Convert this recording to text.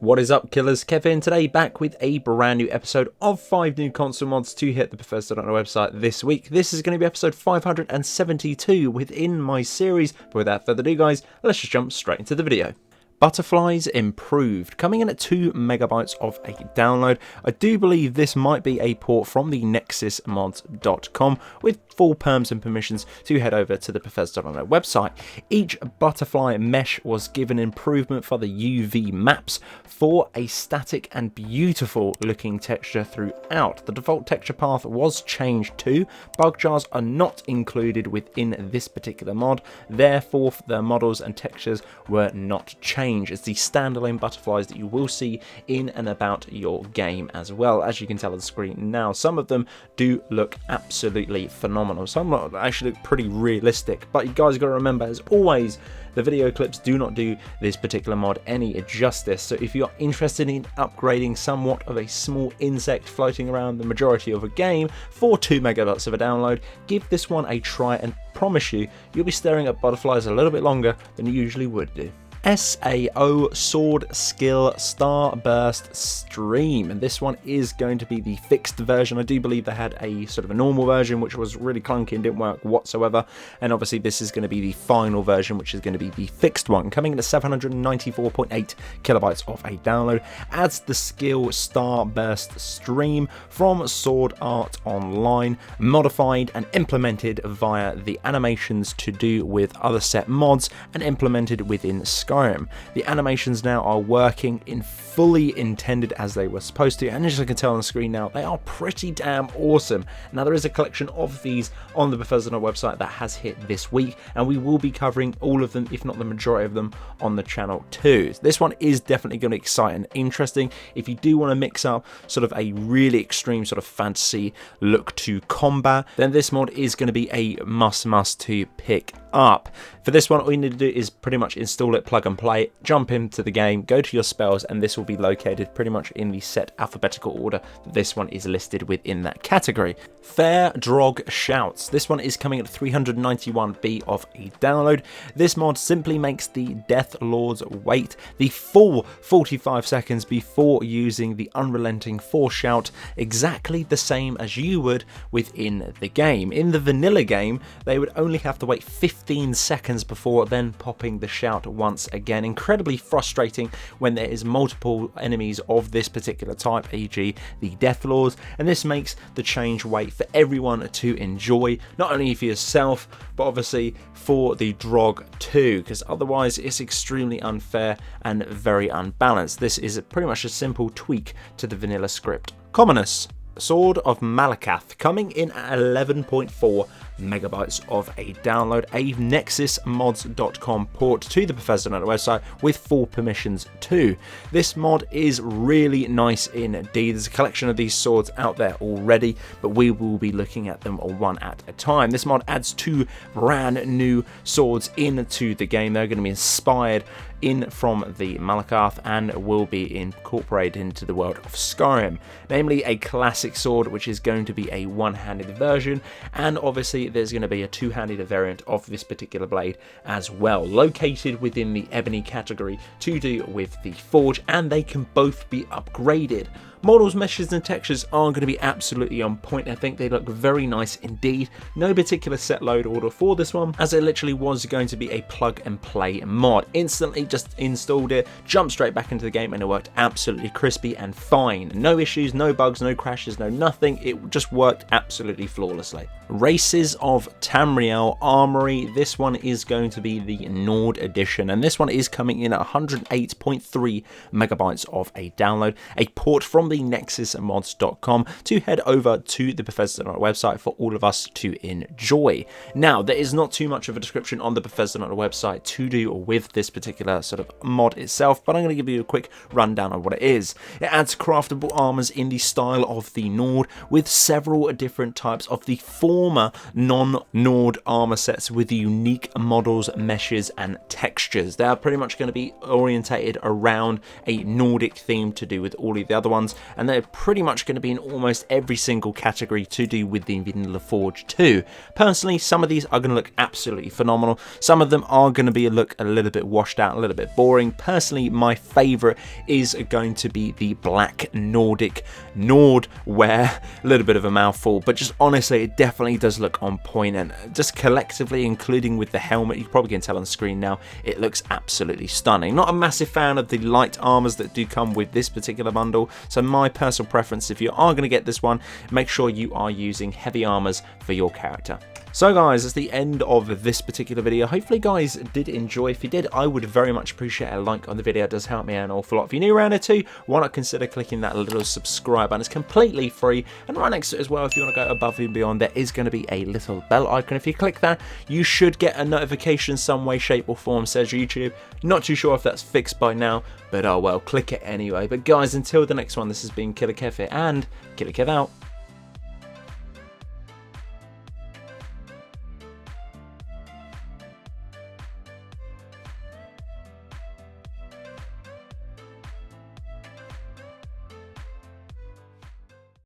What is up, killers? Kevin today, back with a brand new episode of 5 new console mods to hit the Bethesda.net website this week. This is going to be episode 572 within my series. But without further ado, guys, let's just jump straight into the video. Butterflies improved, coming in at 2 megabytes of a download. I do believe this might be a port from the nexusmods.com with full perms and permissions to head over to the Bethesda.net website. Each butterfly mesh was given improvement for the UV maps for a static and beautiful looking texture throughout. The default texture path was changed too. Bug jars are not included within this particular mod, therefore the models and textures were not changed. It's the standalone butterflies that you will see in and about your game as well. As you can tell on the screen now, some of them do look absolutely phenomenal. Some actually look pretty realistic, but you guys got to remember, as always, the video clips do not do this particular mod any justice. So if you're interested in upgrading somewhat of a small insect floating around the majority of a game for 2 megabytes of a download, give this one a try and promise you'll be staring at butterflies a little bit longer than you usually would do. SAO Sword Skill Starburst Stream, and this one is going to be the fixed version. I do believe they had a sort of a normal version which was really clunky and didn't work whatsoever, and obviously this is going to be the final version, which is going to be the fixed one, coming in at 794.8 kilobytes of a download. Adds the skill Starburst Stream from Sword Art Online, modified and implemented via the animations to do with other set mods and implemented within Skyrim. The animations now are working in fully intended as they were supposed to, and as you can tell on the screen now, they are pretty damn awesome. Now there is a collection of these on the Bethesda website that has hit this week, and we will be covering all of them, if not the majority of them, on the channel too. This one is definitely going to be exciting and interesting. If you do want to mix up sort of a really extreme sort of fantasy look to combat, then this mod is going to be a must to pick up. For this one, all you need to do is pretty much install it, plug and play, jump into the game, go to your spells, and this will be located pretty much in the set alphabetical order that this one is listed within that category. Fair Draugr Shouts. This one is coming at 391B of a download. This mod simply makes the Death Lords wait the full 45 seconds before using the unrelenting force shout, exactly the same as you would within the game. In the vanilla game, they would only have to wait 15 seconds before then popping the shout once again. Incredibly frustrating when there is multiple enemies of this particular type, e.g. the Death Lords, and this makes the change wait for everyone to enjoy, not only for yourself but obviously for the Draugr too, because otherwise it's extremely unfair and very unbalanced. This is pretty much a simple tweak to the vanilla script. Comminus. Sword of Malacath, coming in at 11.4 megabytes of a download, a nexusmods.com port to the Bethesda.net website with full permissions too. This mod is really nice indeed. There's a collection of these swords out there already, but we will be looking at them one at a time. This mod adds 2 brand new swords into the game. They're going to be inspired in from the Malacath and will be incorporated into the world of Skyrim, namely a classic sword which is going to be a one-handed version, and obviously there's going to be a two-handed variant of this particular blade as well, located within the ebony category to do with the forge, and they can both be upgraded. Models, meshes and textures are going to be absolutely on point. I think they look very nice indeed. No particular set load order for this one, as it literally was going to be a plug and play mod. Instantly just installed it, jumped straight back into the game, and it worked absolutely crispy and fine. No issues, no bugs, no crashes, no nothing. It just worked absolutely flawlessly. Races of Tamriel Armory. This one is going to be the Nord edition, and this one is coming in at 108.3 megabytes of a download, a port from the nexusmods.com to head over to the Bethesda website for all of us to enjoy. Now, there is not too much of a description on the Bethesda website to do with this particular sort of mod itself, but I'm going to give you a quick rundown of what it is. It adds craftable armors in the style of the Nord, with several different types of the former non-Nord armor sets with unique models, meshes and textures. They are pretty much going to be orientated around a Nordic theme to do with all of the other ones, and they're pretty much going to be in almost every single category to do with the Vanilla Forge 2. Personally, some of these are going to look absolutely phenomenal. Some of them are going to look a little bit washed out, a little bit boring. Personally, my favourite is going to be the Black Nordic Nordwear. A little bit of a mouthful, but just honestly, it definitely does look on point, and just collectively, including with the helmet, you probably can tell on the screen now, it looks absolutely stunning. Not a massive fan of the light armors that do come with this particular bundle, so my personal preference, if you are going to get this one, make sure you are using heavy armors for your character. So guys, that's the end of this particular video. Hopefully guys did enjoy. If you did, I would very much appreciate a like on the video. It does help me out an awful lot. If you're new around here too, why not consider clicking that little subscribe button. It's completely free, and right next to it as well, if you want to go above and beyond, there is going to be a little bell icon. If you click that, you should get a notification some way, shape or form, says YouTube. Not too sure if that's fixed by now, but oh well, click it anyway. But guys, until the next one, this has been Killerkev here, and Killerkev out.